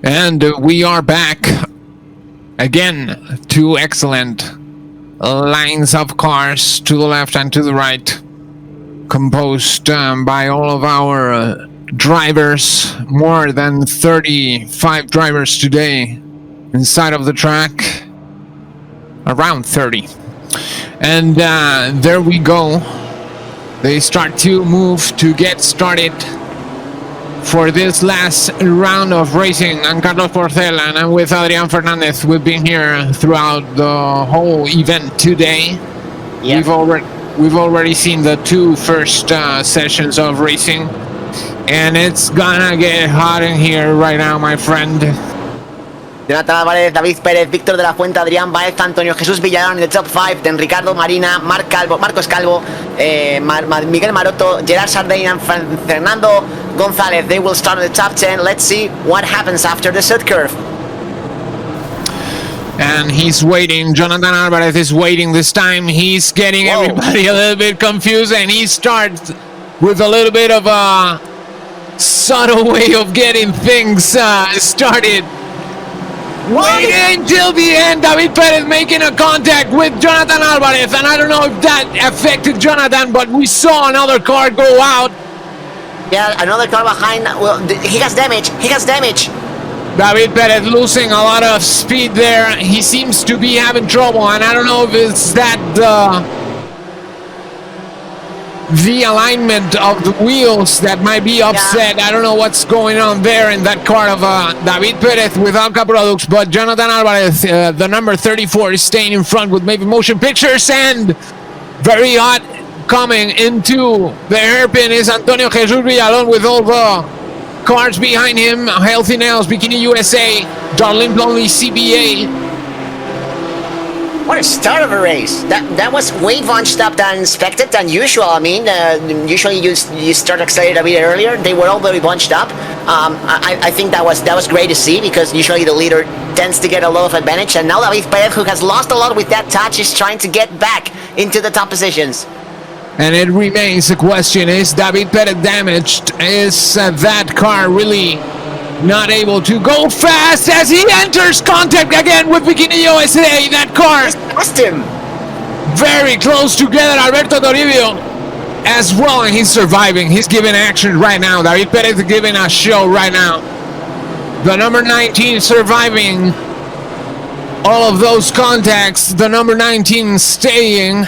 And we are back again. Two excellent lines of cars to the left and to the right, composed by all of our drivers. More than 35 drivers today inside of the track, around 30. And there we go. They start to move to get started for this last round of racing. I'm Carlos Porcel and I'm with Adrian Fernandez. We've been here throughout the whole event today. Yep. We've already seen the two first sessions of racing, and it's gonna get hot in here right now, my friend. Jonathan Álvarez, David Pérez, Víctor de la Fuente, Adrián Baez, Antonio Jesús Villalón in the top 5, then Ricardo Marina, Marcos Calvo, Miguel Maroto, Gerard Sardane and Fernando González. They will start in the top 10. Let's see what happens after the third curve. And he's waiting. Jonathan Álvarez is waiting this time. He's getting everybody a little bit confused, and he starts with a little bit of a subtle way of getting things started. Waiting until the end. David Pérez making a contact with Jonathan Álvarez, and I don't know if that affected Jonathan, but we saw another car go out. Yeah, another car behind. Well, he has damage. David Pérez losing a lot of speed there. He seems to be having trouble, and I don't know if it's that the alignment of the wheels that might be upset. I don't know what's going on there in that car of David Pérez with Alca Products, but Jonathan Álvarez, the number 34, is staying in front with Maybe Motion Pictures, and very hot coming into the hairpin is Antonio Jesus Villalón with all the cars behind him. Healthy Nails, Bikini USA, Darlene Blondy, CBA. What a start of a race. That was way bunched up than expected, than usual. I mean, usually you start accelerating a bit earlier. They were all very bunched up. I think that was great to see, because usually the leader tends to get a lot of advantage, and now David Pérez, who has lost a lot with that touch, is trying to get back into the top positions. And it remains a question, is David Pérez damaged? Is that car really not able to go fast as he enters contact again with Bikini USA? That car lost him. Very close together. Alberto Toribio as well, and he's surviving. He's giving action right now. David Pérez is giving a show right now. The number 19 surviving all of those contacts. The number 19 staying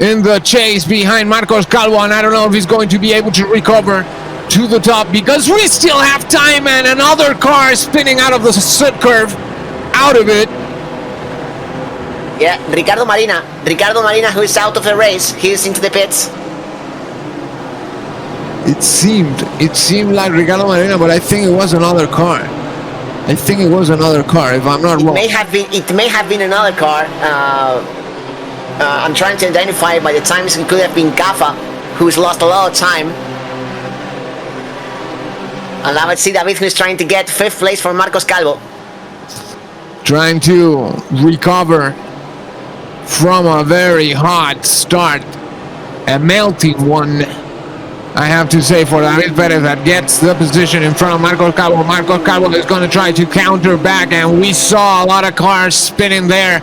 in the chase behind Marcos Calvo, and I don't know if he's going to be able to recover to the top, because we still have time, and another car spinning out of the slip curve, out of it. Yeah, Ricardo Marina, who is out of the race. He's into the pits. It seemed like Ricardo Marina, but I think it was another car. If I'm not wrong. It may have been another car. I'm trying to identify it. By the times it could have been Gafa, who's lost a lot of time. And now let's see David, who's trying to get 5th place for Marcos Calvo. Trying to recover from a very hot start. A melting one, I have to say, for David Pérez, that gets the position in front of Marcos Calvo. Marcos Calvo is going to try to counter back, and we saw a lot of cars spinning there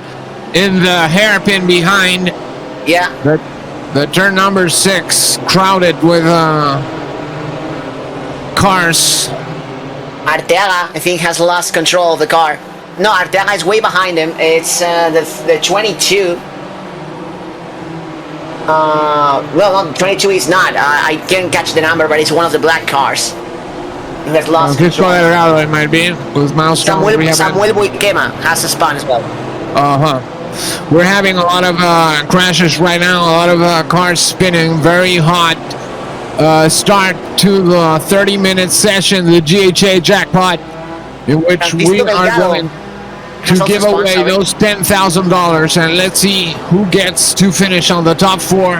in the hairpin behind. Yeah. The turn number 6 crowded with cars. Arteaga, I think, has lost control of the car. No, Arteaga is way behind him. It's the 22. Well, no, 22 is not. I can't catch the number, but it's one of the black cars. He has lost control. Delgado, it might be. With Samuel Buiquema has a spun as well. We're having a lot of crashes right now. A lot of cars spinning. Very hot start to the 30-minute session, the GHA jackpot, in which we are going to give away those $10,000, and let's see who gets to finish on the top 4.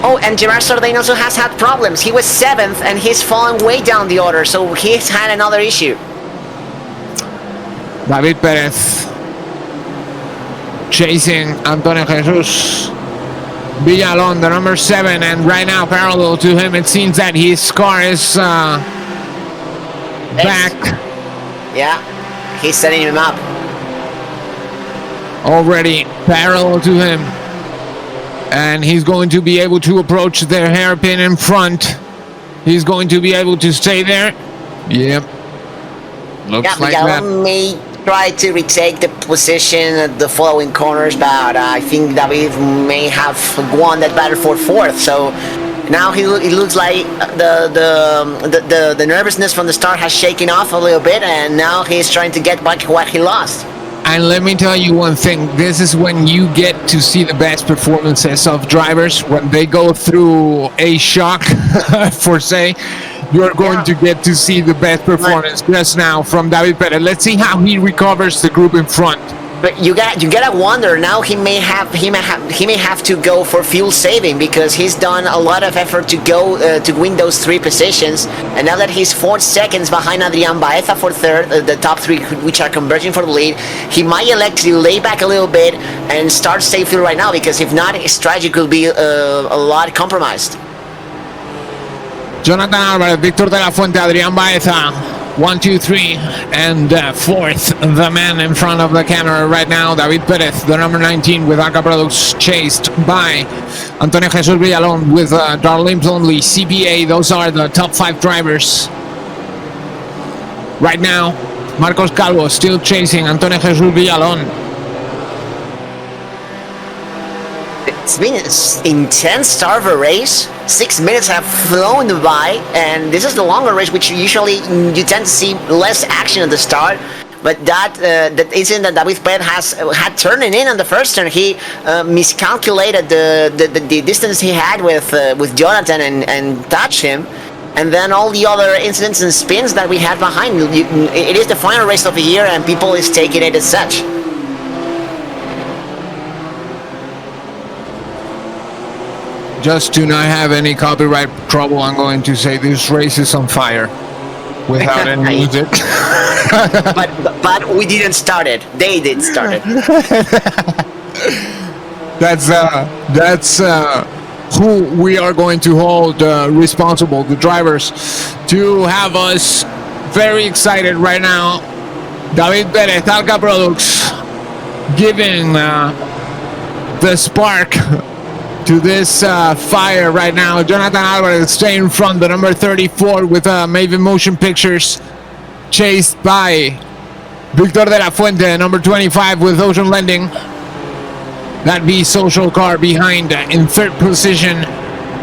Oh, and Gerard Sardane also has had problems. He was 7th, and he's fallen way down the order, so he's had another issue. David Pérez chasing Antonio Jesus Villalón, the number 7, and right now parallel to him, it seems that his car is back. Yeah. he's setting him up. Already parallel to him. And he's going to be able to approach their hairpin in front. He's going to be able to stay there. Yep. Looks like that. May try to retake the position at the following corners, but I think David may have won that battle for fourth. So now it looks like the nervousness from the start has shaken off a little bit, and now he's trying to get back what he lost. And let me tell you one thing, this is when you get to see the best performances of drivers. When they go through a shock, for say, you're going to get to see the best performance just now from David Perez. Let's see how he recovers the group in front. But you gotta wonder now. He may have to go for fuel saving, because he's done a lot of effort to go to win those three positions, and now that he's 4 seconds behind Adrian Baeza for third, the top three which are converging for the lead, he might elect to lay back a little bit and start safe fuel right now, because if not, his strategy could be a lot compromised. Jonathan Alvarez, Victor de la Fuente, Adrian Baeza. 1, 2, 3, and fourth, the man in front of the camera right now, David Perez, the number 19 with Arca Products, chased by Antonio Jesus Villalon with Darlene Plumley, CPA. Those are the top 5 drivers. Right now, Marcos Calvo still chasing Antonio Jesus Villalon. It's been an intense start of a race. 6 minutes have flown by, and this is the longer race, which usually you tend to see less action at the start. But that incident that David Perez had turning in on the first turn, he miscalculated the distance he had with Jonathan and touched him. And then all the other incidents and spins that we had behind. It is the final race of the year, and people is taking it as such. Just to not have any copyright trouble, I'm going to say this race is on fire without any music. but we didn't start it. They did start it. That's who we are going to hold responsible, the drivers, to have us very excited right now. David Perez, Arca Products, giving the spark to this fire right now. Jonathan Alvarez staying in front, the number 34 with Maven Motion Pictures, chased by Victor de la Fuente, number 25 with Ocean Lending. That V social car behind in third position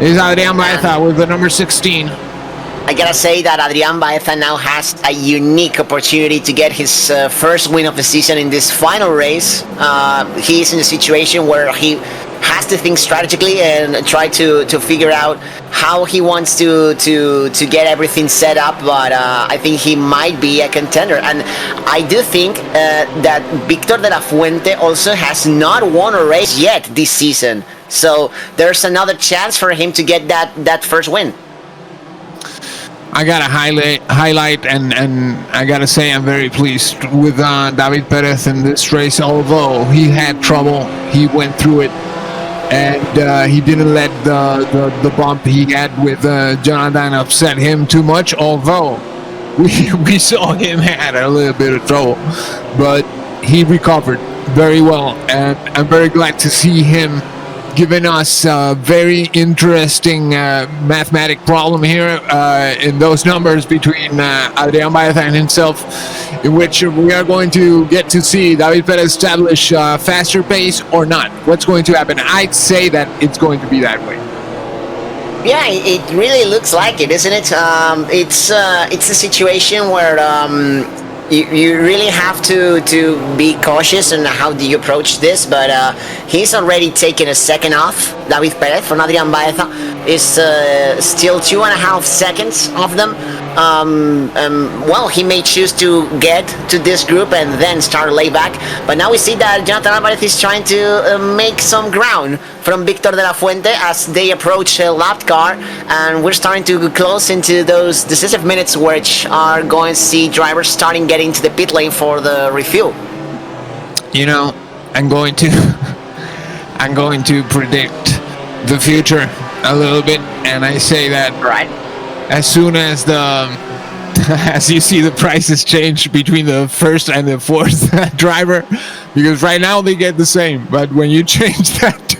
is Adrian Baeza with the number 16. I gotta say that Adrian Baeza now has a unique opportunity to get his first win of the season in this final race. He is in a situation where he has to think strategically and try to figure out how he wants to get everything set up, but I think he might be a contender. And I do think that Victor de la Fuente also has not won a race yet this season, so there's another chance for him to get that first win. I gotta highlight and I gotta say I'm very pleased with David Perez in this race. Although he had trouble, he went through it, and he didn't let the bump he had with Jonathan upset him too much. Although we saw him had a little bit of trouble, but he recovered very well, and I'm very glad to see him giving us a very interesting mathematic problem here in those numbers between Adrian Baeza and himself, in which we are going to get to see David Perez establish a faster pace or not. What's going to happen? I'd say that it's going to be that way. Yeah, it really looks like it, isn't it? It's a situation where you really have to be cautious in how do you approach this, but he's already taken a second off. David Perez from Adrian Baeza is still 2.5 seconds off them. Well, he may choose to get to this group and then start layback, but now we see that Jonathan Alvarez is trying to make some ground from Victor de la Fuente as they approach a lapped car, and we're starting to close into those decisive minutes which are going to see drivers starting getting to the pit lane for the refuel. You know, I'm going to predict the future a little bit, and I say that right as soon as the as you see the prices change between the first and the fourth driver, because right now they get the same, but when you change that,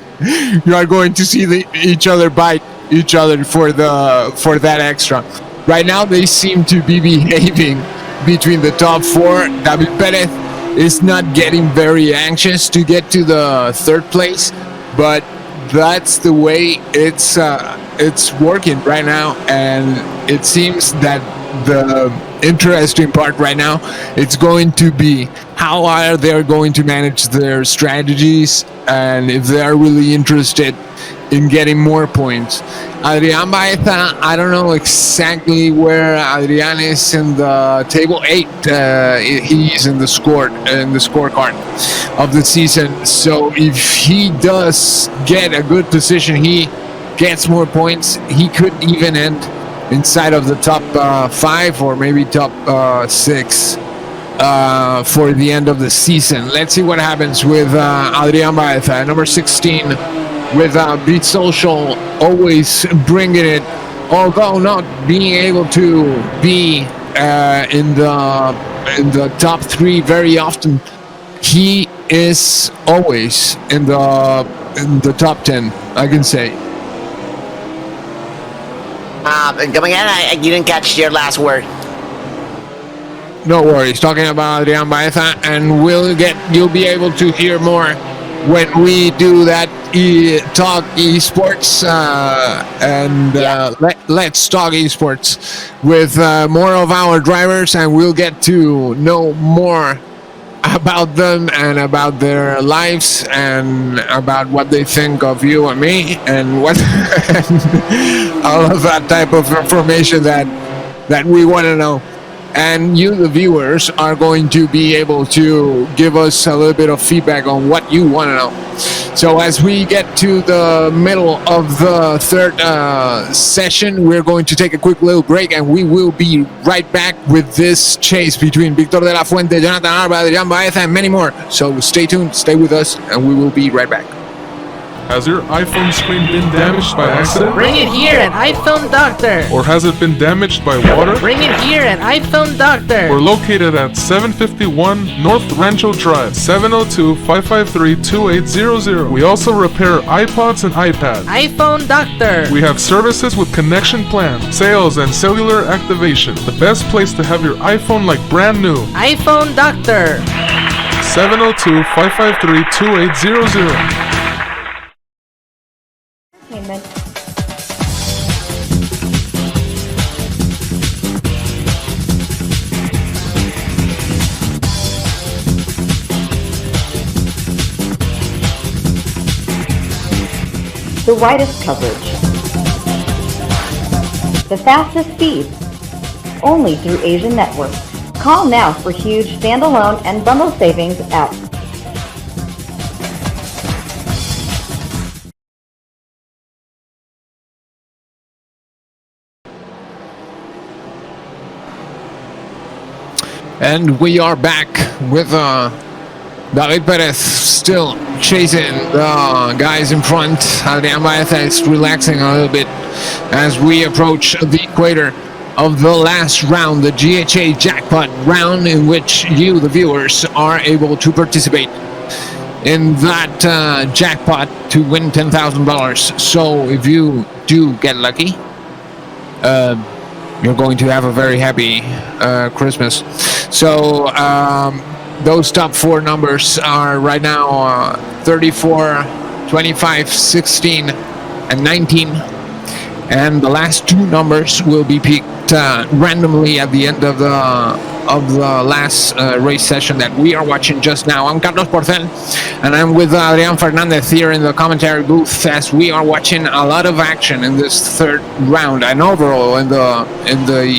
you are going to see each other bite each other for that extra. Right now they seem to be behaving between the top four. David Perez is not getting very anxious to get to the third place, but that's the way it's working right now, and it seems that the interesting part right now, it's going to be how are they going to manage their strategies, and if they are really interested in getting more points. Adrian Baeza, I don't know exactly where Adrian is in the table. 8. He's in the scorecard of the season. So if he does get a good position, he gets more points, he could even end inside of the top 5 or maybe top 6 for the end of the season. Let's see what happens with Adrian Baeza, number 16. With Beat Social always bringing it, although not being able to be in the top 3 very often, he is always in the top 10, I can say. Come again? I didn't catch your last word. No worries. Talking about Adrian Baeza, and you'll be able to hear more when we do that talk esports let's talk esports with more of our drivers, and we'll get to know more about them and about their lives and about what they think of you and me and what all of that type of information that we want to know. And you, the viewers, are going to be able to give us a little bit of feedback on what you want to know. So as we get to the middle of the third session, we're going to take a quick little break, and we will be right back with this chase between Victor de la Fuente, Jonathan Arba, Adrian Baeza, and many more. So stay tuned, stay with us, and we will be right back. Has your iPhone screen been damaged by accident? Bring it here, an iPhone doctor. Or has it been damaged by water? Bring it here, an iPhone doctor. We're located at 751 North Rancho Drive, 702-553-2800. We also repair iPods and iPads. iPhone doctor. We have services with connection plans, sales, and cellular activation. The best place to have your iPhone like brand new. iPhone doctor. 702-553-2800. The widest coverage, the fastest speeds, only through Asian Network. Call now for huge standalone and bundle savings at And we are back with David Perez still chasing the guys in front. Adrian Baeza is relaxing a little bit as we approach the equator of the last round, the GHA jackpot round, in which you, the viewers, are able to participate in that jackpot to win $10,000. So if you do get lucky, you're going to have a very happy Christmas. So those top 4 numbers are right now 34, 25, 16, and 19. And the last 2 numbers will be picked randomly at the end of the last race session that we are watching just now. I'm Carlos Porcel, and I'm with Adrian Fernandez here in the commentary booth as we are watching a lot of action in this third round and overall in the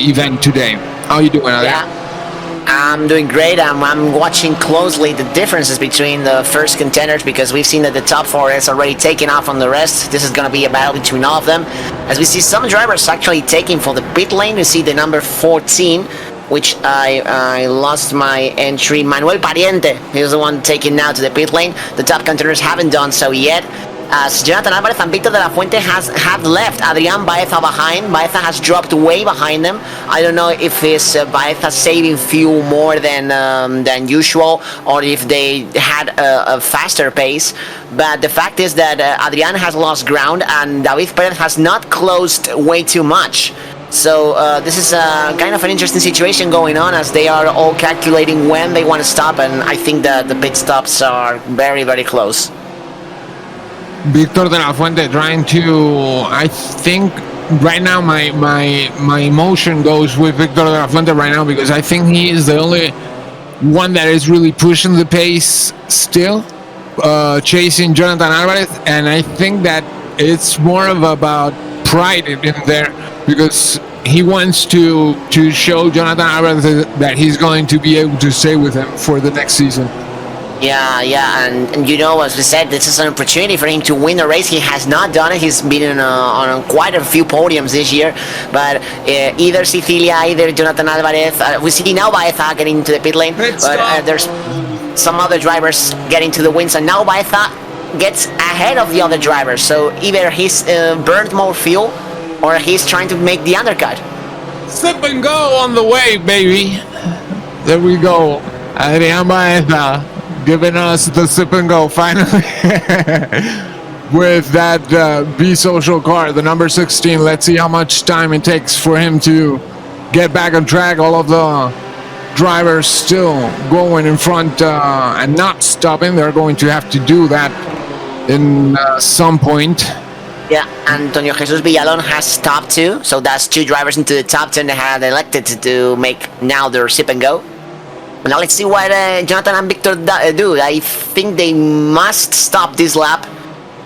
event today. How are you doing, Adrian? Yeah. I'm doing great. I'm watching closely the differences between the first contenders, because we've seen that the top 4 is already taken off on the rest. This is going to be a battle between all of them. As we see some drivers actually taking for the pit lane. You see the number 14, which I lost my entry. Manuel Pariente, he's the one taking now to the pit lane. The top contenders haven't done so yet. as Jonathan Alvarez and Victor de la Fuente have left Adrian Baeza behind. Baeza has dropped way behind them. I don't know if it's Baeza saving fuel more than usual, or if they had a faster pace. But the fact is that Adrian has lost ground and David Perez has not closed way too much. So this is kind of an interesting situation going on, as they are all calculating when they want to stop, and I think that the pit stops are very, very close. Victor de la Fuente trying to, I think right now my emotion goes with Victor de la Fuente right now, because I think he is the only one that is really pushing the pace still, chasing Jonathan Alvarez, and I think that it's more of about pride in there, because he wants to show Jonathan Alvarez that he's going to be able to stay with him for the next season. Yeah, and you know, as we said, this is an opportunity for him to win a race. He has not done it. He's been on quite a few podiums this year, but either Sicilia, either Jonathan Alvarez, we see now Baeza getting into the pit lane, but there's some other drivers getting to the wins, and now Baeza gets ahead of the other drivers, so either he's burned more fuel or he's trying to make the undercut. Sip and go on the way, baby. There we go. Adrian Baeza giving us the sip and go finally with that Be Social car, the number 16. Let's see how much time it takes for him to get back on track. All of the drivers still going in front and not stopping. They're going to have to do that in some point. Yeah, Antonio Jesus Villalon has stopped too, so that's two drivers into the top 10 that had elected to make now their sip and go. Now let's see what Jonathan and Victor do. I think they must stop this lap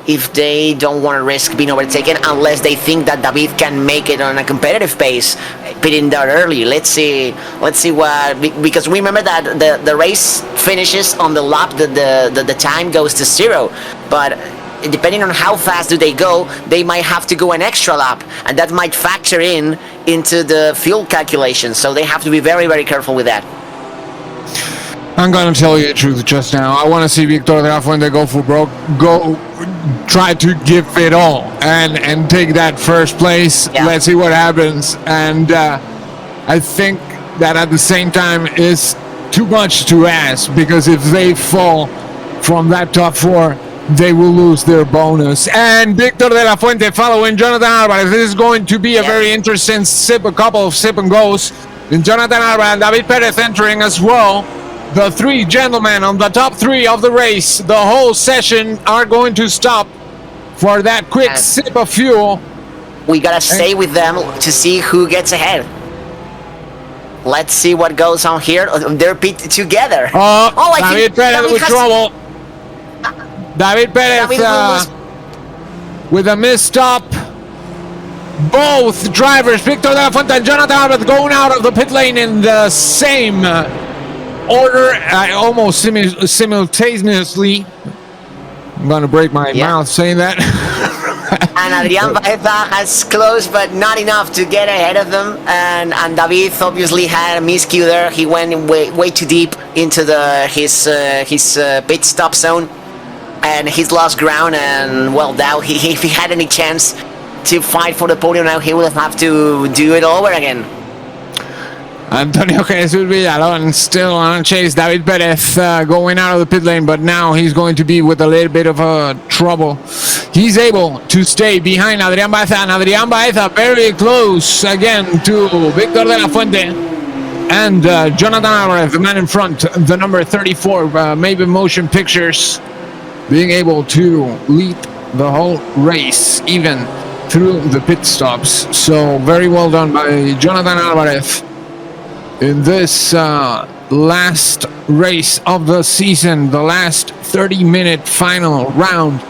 if they don't want to risk being overtaken, unless they think that David can make it on a competitive pace, pitting there early. Let's see what, because remember that the race finishes on the lap that the time goes to 0, but depending on how fast do they go, they might have to go an extra lap, and that might factor into the fuel calculation, so they have to be very, very careful with that. I'm gonna tell you the truth just now. I want to see Victor de la Fuente go for broke, go try to give it all and take that first place. Yeah. Let's see what happens. And I think that at the same time is too much to ask, because if they fall from that top 4, they will lose their bonus. And Victor de la Fuente following Jonathan Alvarez. This is going to be a very interesting a couple of sip and goes. And Jonathan Alvarez and David Perez entering as well. The 3 gentlemen on the top 3 of the race, the whole session, are going to stop for that quick sip of fuel. We gotta stay with them to see who gets ahead. Let's see what goes on here. They're pit together. David Perez with trouble. David Perez with a misstop. Both drivers, Victor de la Fuente and Jonathan Alvarez, going out of the pit lane in the same order, almost simultaneously. I'm gonna break my mouth saying that. And Adrian Baeza has closed, but not enough to get ahead of them. And David obviously had a miscue there. He went way too deep into his pit stop zone, and he's lost ground. And well, now if he had any chance to fight for the podium, now he will have to do it all over again. Antonio Jesus Villalon still on chase. David Perez going out of the pit lane, but now he's going to be with a little bit of trouble. He's able to stay behind Adrian Baeza, and Adrian Baeza very close again to Victor de la Fuente and Jonathan Alvarez, the man in front, the number 34, maybe motion pictures, being able to lead the whole race, even through the pit stops. So very well done by Jonathan Alvarez in this last race of the season, the last 30-minute final round,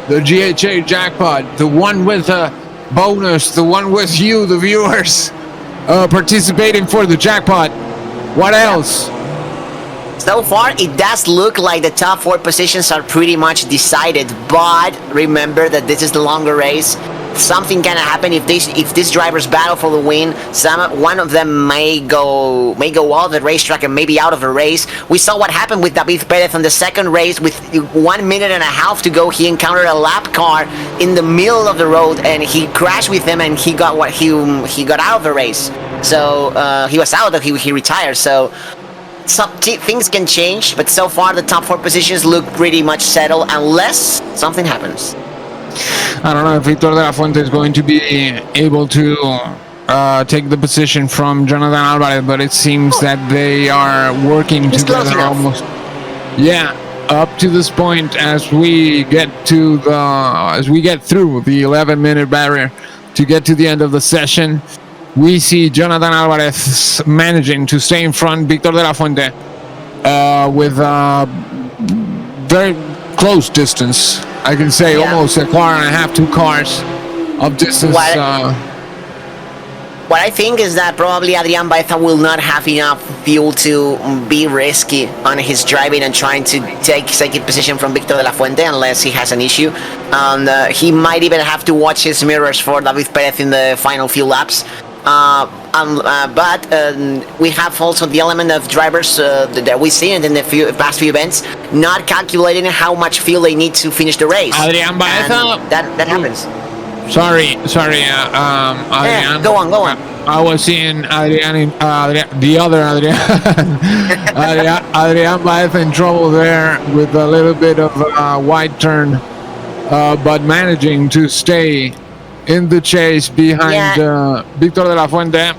the GHA jackpot, the one with a bonus, the one with you, the viewers, participating for the jackpot. What else? So far, it does look like the top 4 positions are pretty much decided, but remember that this is the longer race, something gonna happen if these drivers battle for the win. One of them may go off the racetrack and maybe out of the race. We saw what happened with David Perez on the second race. With 1 minute and a half to go, he encountered a lap car in the middle of the road, and he crashed with them, and he got out of the race. So he was out. He retired. So things can change, but so far the top 4 positions look pretty much settled unless something happens. I don't know if Victor de la Fuente is going to be able to take the position from Jonathan Alvarez, but it seems that they are working together almost. Yeah, up to this point, as we get through the 11-minute barrier to get to the end of the session, we see Jonathan Alvarez managing to stay in front. Victor de la Fuente with very close distance. I can say almost a car and a half, 2 cars of distance. What I think is that probably Adrian Baeza will not have enough fuel to be risky on his driving and trying to take second position from Victor de la Fuente unless he has an issue. And he might even have to watch his mirrors for David Perez in the final few laps. But we have also the element of drivers that we see in the past few events not calculating how much fuel they need to finish the race. Adrian Baeza. That happens. Sorry, Adrian. Go on. I was seeing the other Adrian. Adrian Baeza in trouble there with a little bit of a wide turn, but managing to stay in the chase behind Victor de la Fuente.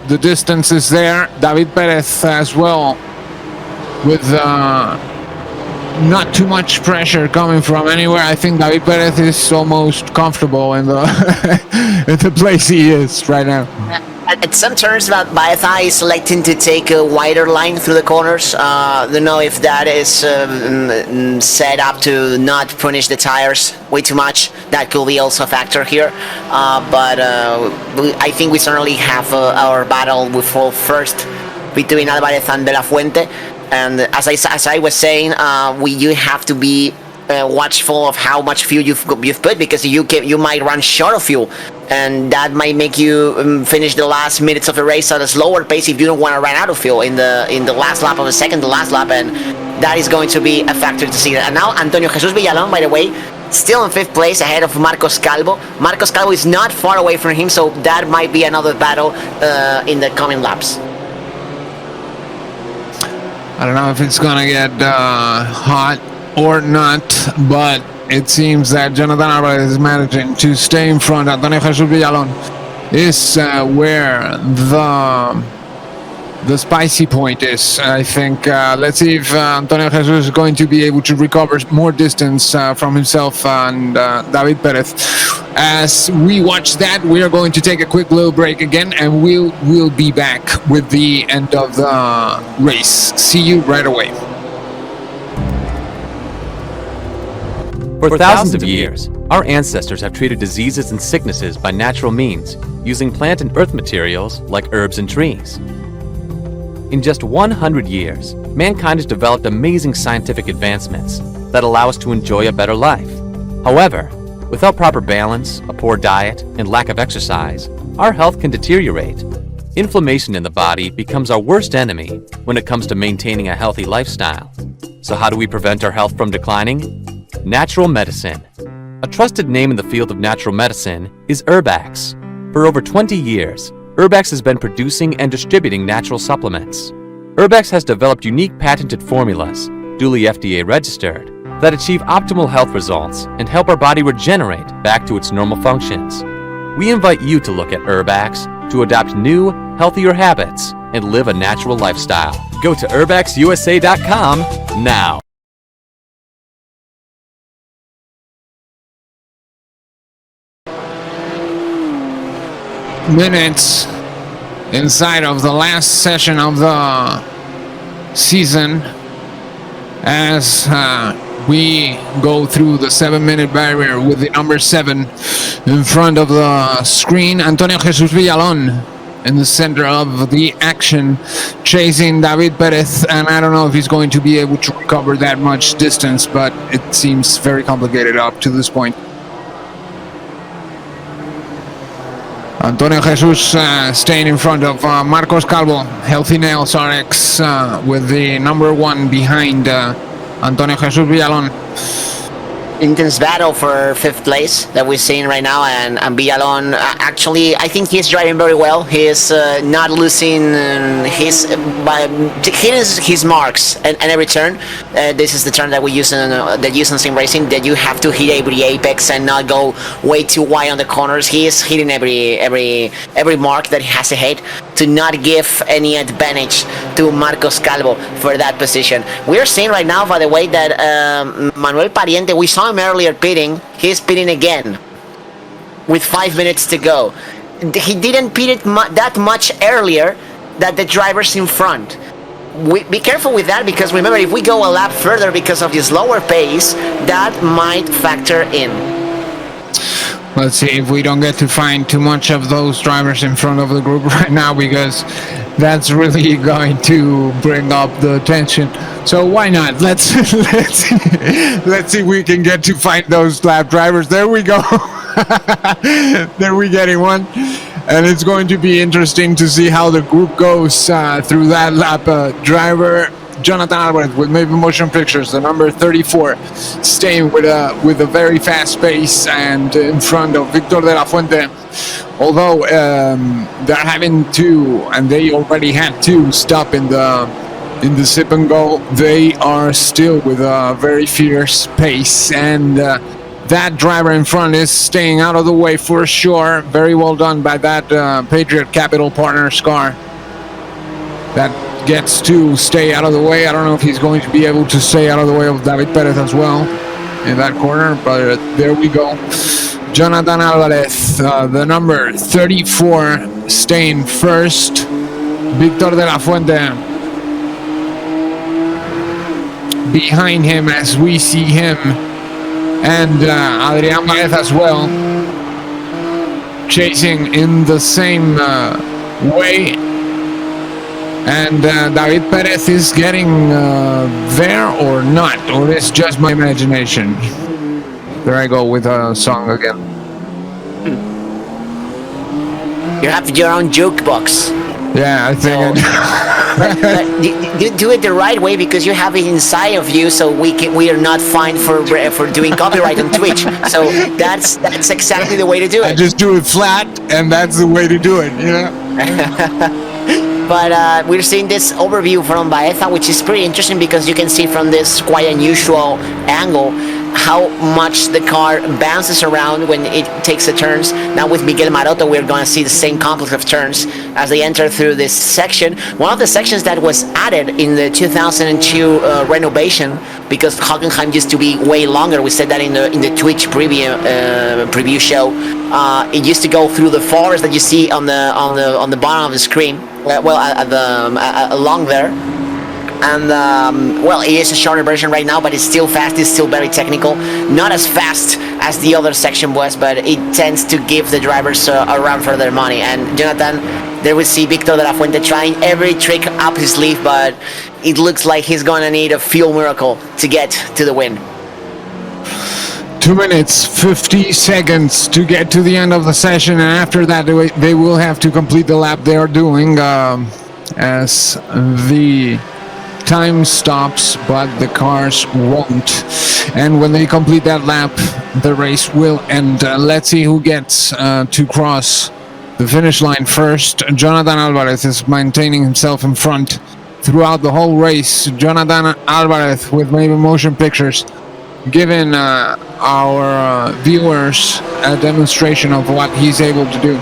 The distance is there. David Perez as well, with not too much pressure coming from anywhere. I think David Perez is almost comfortable in the in the place he is right now. At some turns, Baeza is selecting to take a wider line through the corners. Don't know if that is set up to not punish the tires way too much. That could be also a factor here. But I think we certainly have our battle with first between Alvarez and De La Fuente. And as I was saying, you have to be watchful of how much fuel you've put, because you might run short of fuel, and that might make you finish the last minutes of the race at a slower pace if you don't want to run out of fuel in the last lap of the second to last lap, and that is going to be a factor to see. And now Antonio Jesus Villalon, by the way, still in 5th place ahead of Marcos Calvo. Marcos Calvo is not far away from him, so that might be another battle in the coming laps. I don't know if it's gonna get hot or not, but it seems that Jonathan Alvarez is managing to stay in front. Antonio Jesus Villalon is where the spicy point is, I think. Let's see if Antonio Jesus is going to be able to recover more distance from himself and David Perez. As we watch that, we are going to take a quick little break again, and we'll be back with the end of the race. See you right away. For thousands of years, our ancestors have treated diseases and sicknesses by natural means, using plant and earth materials like herbs and trees. In just 100 years, mankind has developed amazing scientific advancements that allow us to enjoy a better life. However, without proper balance, a poor diet, and lack of exercise, our health can deteriorate. Inflammation in the body becomes our worst enemy when it comes to maintaining a healthy lifestyle. So how do we prevent our health from declining? Natural medicine. A trusted name in the field of natural medicine is Herbax. For over 20 years, Herbax has been producing and distributing natural supplements. Herbax has developed unique patented formulas, duly FDA registered, that achieve optimal health results and help our body regenerate back to its normal functions. We invite you to look at Herbax to adopt new, healthier habits and live a natural lifestyle. Go to herbaxusa.com now. Minutes inside of the last session of the season, as we go through the 7-minute barrier with the number 7 in front of the screen. Antonio Jesus Villalon in the center of the action, chasing David Perez, and I don't know if he's going to be able to recover that much distance, but it seems very complicated up to this point. Antonio Jesus staying in front of Marcos Calvo. Healthy Nails RX with the number 1 behind Antonio Jesus Villalon. Intense battle for 5th place that we're seeing right now, and Villalon, actually, I think he's driving very well. He's not losing hitting his marks at every turn. This is the term that we use in sim racing, that you have to hit every apex and not go way too wide on the corners. He is hitting every mark that he has to hit to not give any advantage to Marcos Calvo for that position. We are seeing right now, by the way, that Manuel Pariente, we saw him earlier pitting. He's pitting again with 5 minutes to go. He didn't pit it that much earlier than the drivers in front. Be careful with that, because remember, if we go a lap further because of this lower pace, that might factor in. Let's see if we don't get to find too much of those drivers in front of the group right now, because that's really going to bring up the tension. So why not? Let's see if we can get to find those lap drivers. There we go. There we getting one. And it's going to be interesting to see how the group goes through that lap. Driver Jonathan Alvarez with Maybe Motion Pictures, the number 34, staying with a very fast pace and in front of Victor de la Fuente. Although they're having to, and they already had to stop in the sip and go, they are still with a very fierce pace, and that driver in front is staying out of the way for sure. Very well done by that Patriot Capital Partners car. That gets to stay out of the way. I don't know if he's going to be able to stay out of the way of David Perez as well in that corner, but there we go. Jonathan Alvarez, the number 34, staying first. Victor de la Fuente behind him as we see him, and Adrian Baez as well, chasing in the same way. And David Perez is getting there or not, or it's just my imagination. There I go with a song again. You have your own jukebox. Yeah, I think. You do it the right way, because you have it inside of you, so we are not fined for doing copyright on Twitch. So that's exactly the way to do it. I just do it flat, and that's the way to do it, you know. But we're seeing this overview from Baeza, which is pretty interesting, because you can see from this quite unusual angle how much the car bounces around when it takes the turns. Now with Miguel Maroto, we're going to see the same complex of turns as they enter through this section. One of the sections that was added in the 2002 renovation, because Hockenheim used to be way longer. We said that in the Twitch preview show. It used to go through the forest that you see on the bottom of the screen. Along there. And well, it is a shorter version right now, but it's still fast. It's still very technical. Not as fast as the other section was, but it tends to give the drivers a run for their money. And Jonathan, there we see Victor de la Fuente trying every trick up his sleeve, but it looks like he's going to need a fuel miracle to get to the win. 2 minutes, 50 seconds to get to the end of the session, and after that they will have to complete the lap they are doing as the time stops, but the cars won't. And when they complete that lap, the race will end. Let's see who gets to cross the finish line first. Jonathan Alvarez is maintaining himself in front throughout the whole race. Jonathan Alvarez with Maybe Motion Pictures, giving our viewers a demonstration of what he's able to do.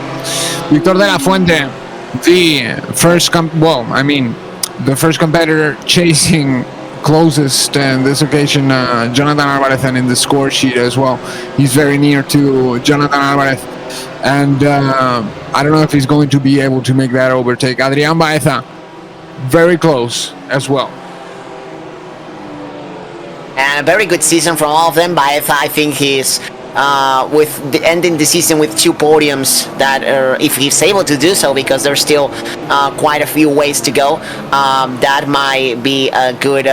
Victor de la Fuente, the first competitor chasing closest, and this occasion Jonathan Alvarez, and in the score sheet as well, he's very near to Jonathan Alvarez, and I don't know if he's going to be able to make that overtake. Adrian Baeza, very close as well. And a very good season from all of them. Baeza, I think he's with ending the season with 2 podiums. That if he's able to do so, because there's still quite a few ways to go, that might be a good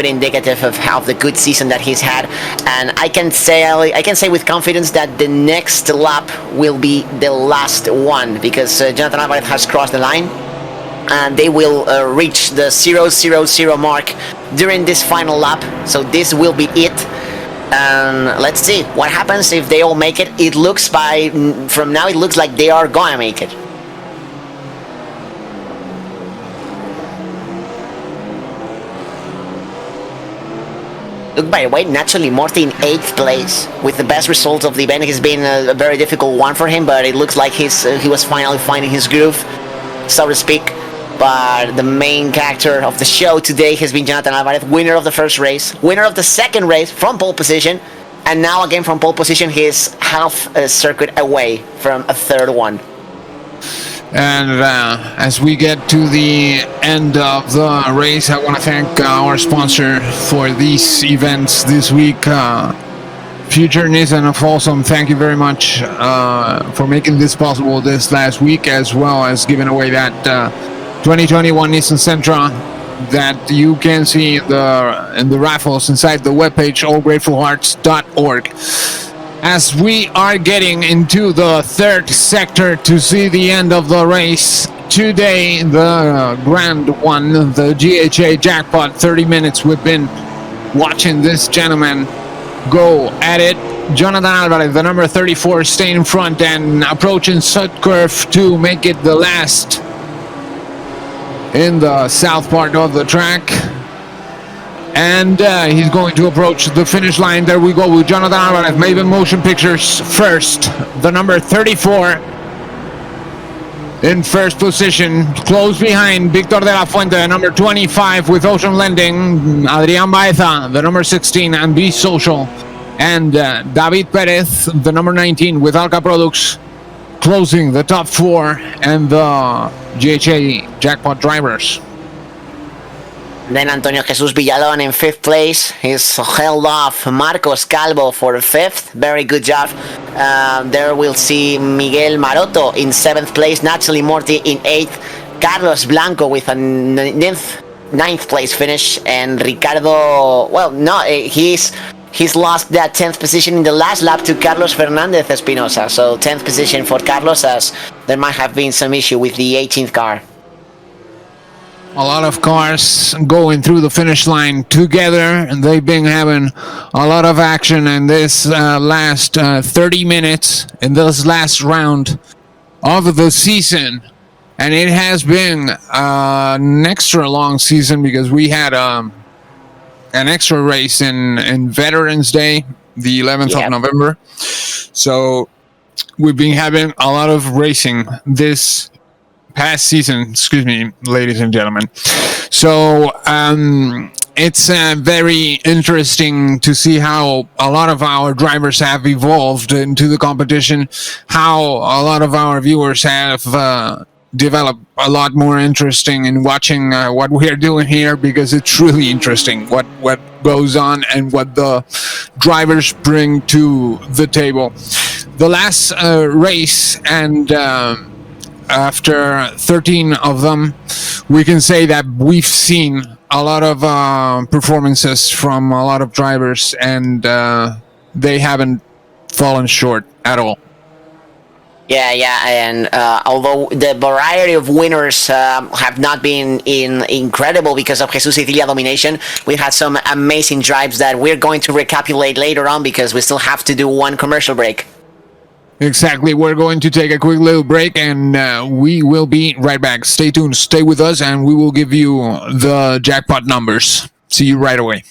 indicative of how the good season that he's had. And I can say with confidence that the next lap will be the last one, because Jonathan Alvarez has crossed the line, and they will reach the 0:00 mark during this final lap. So this will be it. And let's see what happens if they all make it. It looks from now, it looks like they are gonna make it. Look, by the way, naturally Morty in 8th place with the best results of the event. It's been a very difficult one for him, but it looks like he was finally finding his groove, so to speak. But the main character of the show today has been Jonathan Alvarez, winner of the first race, winner of the second race from pole position, and now again from pole position, he's half a circuit away from a third one. And as we get to the end of the race, I want to thank our sponsor for these events this week, Future Nissan of Folsom. Thank you very much for making this possible this last week, as well as giving away that 2021 Nissan Sentra that you can see in the raffles inside the webpage allgratefulhearts.org. As we are getting into the third sector to see the end of the race today, the grand one, the GHA jackpot, 30 minutes. We've been watching this gentleman go at it. Jonathan Alvarez, the number 34, staying in front and approaching Sud Curve to make it the last in the south part of the track. And he's going to approach the finish line. There we go with Jonathan Alvarez, Maven Motion Pictures first. The number 34 in first position, close behind Victor de la Fuente, the number 25 with Ocean Lending, Adrian Baeza, the number 16, and Be Social, and David Perez, the number 19 with Alca Products, closing the top 4 and the GHA jackpot drivers. Then Antonio Jesus Villalon in 5th place. He's held off Marcos Calvo for 5th. Very good job. There we'll see Miguel Maroto in 7th place. Naturally Morty in 8th. Carlos Blanco with a 9th place finish. And Ricardo, well, no, he's lost that 10th position in the last lap to Carlos Fernandez Espinosa. So 10th position for Carlos, as there might have been some issue with the 18th car. A lot of cars going through the finish line together, and they've been having a lot of action in this last 30 minutes, in this last round of the season. And it has been an extra long season because we had an extra race in Veterans Day, the 11th of November. So we've been having a lot of racing this past season, ladies and gentlemen. So it's very interesting to see how a lot of our drivers have evolved into the competition, how a lot of our viewers have developed a lot more interesting in watching what we are doing here, because it's really interesting what goes on and what the drivers bring to the table. The last race, and after 13 of them, we can say that we've seen a lot of performances from a lot of drivers, and they haven't fallen short at all. Yeah, and although the variety of winners have not been incredible because of Jesus Sicilia domination, we had some amazing drives that we're going to recapitulate later on, because we still have to do one commercial break. Exactly. We're going to take a quick little break, and we will be right back. Stay tuned, stay with us, and we will give you the jackpot numbers. See you right away.